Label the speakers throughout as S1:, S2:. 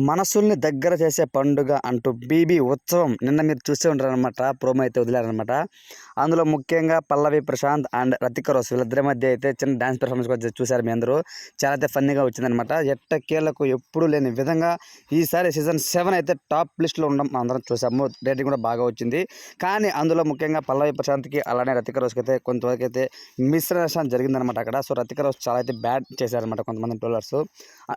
S1: మనసుల్ని దగ్గర చేసే పండుగ అంటూ 'బీబీ ఉత్సవం' నిన్న మీరు చూసే ఉంటారనమాట. ప్రోమో అయితే వదిలారనమాట. అందులో ముఖ్యంగా పల్లవి ప్రశాంత్ అండ్ రతిక రోష్ వీళ్ళిద్దరి మధ్య అయితే చిన్న డాన్స్ పెర్ఫార్మెన్స్ కూడా చూసారు మీ అందరూ. చాలా అయితే ఫన్నీగా వచ్చిందనమాట. ఎట్టకేలకు ఎప్పుడూ లేని విధంగా ఈసారి సీజన్ 7 అయితే టాప్ లిస్ట్లో ఉండడం అందరం చూసాము. రేటింగ్ కూడా బాగా వచ్చింది. కానీ అందులో ముఖ్యంగా పల్లవి ప్రశాంత్కి అలానే రతిక రోష్కి అయితే కొంతవరకు అయితే మిస్అండర్స్టాండింగ్ జరిగిందనమాట అక్కడ. సో రతిక రోష్ చాలా అయితే బ్యాడ్ చేశారనమాట కొంతమంది ట్రోలర్స్.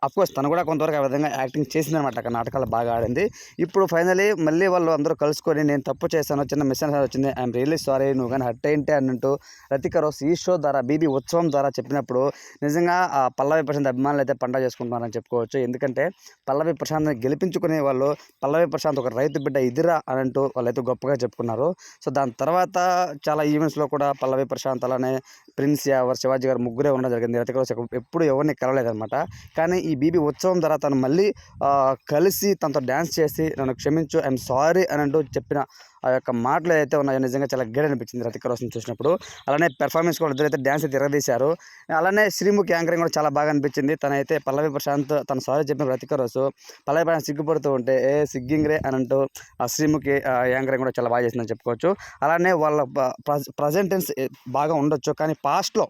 S1: అఫ్కోర్స్ తను కూడా కొంతవరకు ఆ విధంగా యాక్టింగ్ చేసిందనమాట. అక్కడ నాటకాలు బాగా ఆడింది. ఇప్పుడు ఫైనలీ మళ్ళీ వాళ్ళు అందరూ కలుసుకొని నేను తప్పు చేశాను, చిన్న మిస్అండర్స్టాండింగ్ వచ్చింది, ఐఎమ్ రియల్లీ సారీ, నువ్వు కానీ హర్ట్ అయింటే అన్నట్టు రతిక రోష్ ఈ షో ద్వారా 'బీబీ ఉత్సవం' ద్వారా చెప్పినప్పుడు నిజంగా ఆ పల్లవి ప్రశాంత్ అభిమానులు అయితే పండగ చేసుకుంటున్నారని చెప్పుకోవచ్చు. ఎందుకంటే పల్లవి ప్రశాంత్ని గెలిపించుకునే వాళ్ళు పల్లవి ప్రశాంత్ ఒక రైతు బిడ్డ ఇదిరా అని అంటూ వాళ్ళైతే గొప్పగా చెప్పుకున్నారు. సో దాని తర్వాత చాలా ఈవెంట్స్లో కూడా పల్లవి ప్రశాంత్ అలానే ప్రిన్స్ యావర్, శివాజీ గారు ముగ్గురే ఉండడం జరిగింది. రతిక రోష్ ఎప్పుడు ఎవరిని కలవలేదన్నమాట. కానీ ఈ 'బీబీ ఉత్సవం' ద్వారా తను మళ్ళీ కలిసి తనతో డ్యాన్స్ చేసి నన్ను క్షమించు, ఐఎమ్ సారీ అని అంటూ చెప్పిన ఆ యొక్క మాటలు ఏదైతే ఉన్నాయో నిజంగా చాలా గ్రేట్ అనిపించింది రతిక రోష్ని చూసినప్పుడు. అలానే పెర్ఫార్మెన్స్ కూడా ఇద్దరైతే డ్యాన్స్ అయితే తిరగదీశారు. అలానే శ్రీముఖి యాంకరింగ్ కూడా చాలా బాగా అనిపించింది. తనైతే పల్లవి ప్రశాంత్ తను సారీ చెప్పిన రతిక రోష్ పల్లవి ప్రశాంత్ సిగ్గుపడుతూ ఉంటే సిగ్గింగ్ రే అని అంటూ ఆ శ్రీముఖి యాంకరింగ్ కూడా చాలా బాగా చేసిందని చెప్పుకోవచ్చు. అలానే వాళ్ళ ప్రజెంటెన్స్ బాగా ఉండొచ్చు, కానీ పాస్ట్లో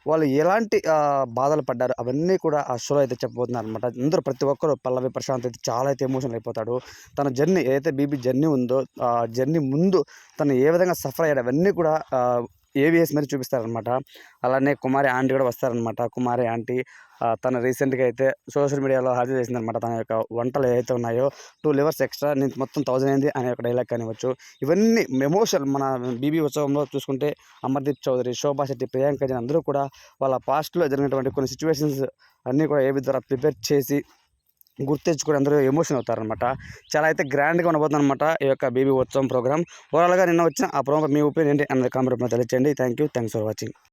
S1: వాళ్ళు ఎలాంటి బాధలు పడ్డారు అవన్నీ కూడా ఆ షోలో అయితే చెప్పబోతున్నారు అనమాట. అందరూ ప్రతి ఒక్కరు పల్లవి ప్రశాంత్ అయితే చాలా అయితే ఎమోషనల్ అయిపోతాడు. తన జర్నీ ఏదైతే బీబీ జర్నీ ఉందో ఆ జర్నీ ముందు తను ఏ విధంగా సఫర్ అయ్యాడు అవన్నీ కూడా ఏవిఎస్ మీద చూపిస్తారనమాట. అలానే కుమారి ఆంటీ కూడా వస్తారనమాట. కుమారి ఆంటీ తను రీసెంట్గా అయితే సోషల్ మీడియాలో హాజరు చేసిందనమాట. తన యొక్క వంటలు ఏవైతే ఉన్నాయో 2 లివర్స్ ఎక్స్ట్రా నేను మొత్తం 1000 అయింది అనే ఒక డైలాగ్ కానివ్వచ్చు. ఇవన్నీ ఎమోషనల్. మన 'బీబీ ఉత్సవంలో చూసుకుంటే అమర్దీప్ చౌదరి, శోభా శెట్టి, ప్రియాంక జైన్ అందరూ కూడా వాళ్ళ పాస్ట్లో జరిగినటువంటి కొన్ని సిచ్యువేషన్స్ అన్నీ కూడా ఏవి ద్వారా ప్రిపేర్ చేసి గుర్తించుకొని అందరూ ఎమోషన్ అవుతారనమాట. చాలా అయితే గ్రాండ్గా ఉండబోతుంది అనమాట ఈ యొక్క 'బీబీ ఉత్సవం' ప్రోగ్రామ్. ఓవరాల్గా నిన్న వచ్చిన ఆ ప్రోగ్రామ్ మీ ఒపీనియన్ ఏంటి అన్నది కామెంట్ రూపంలో తెలియచేయండి. Thanks for watching.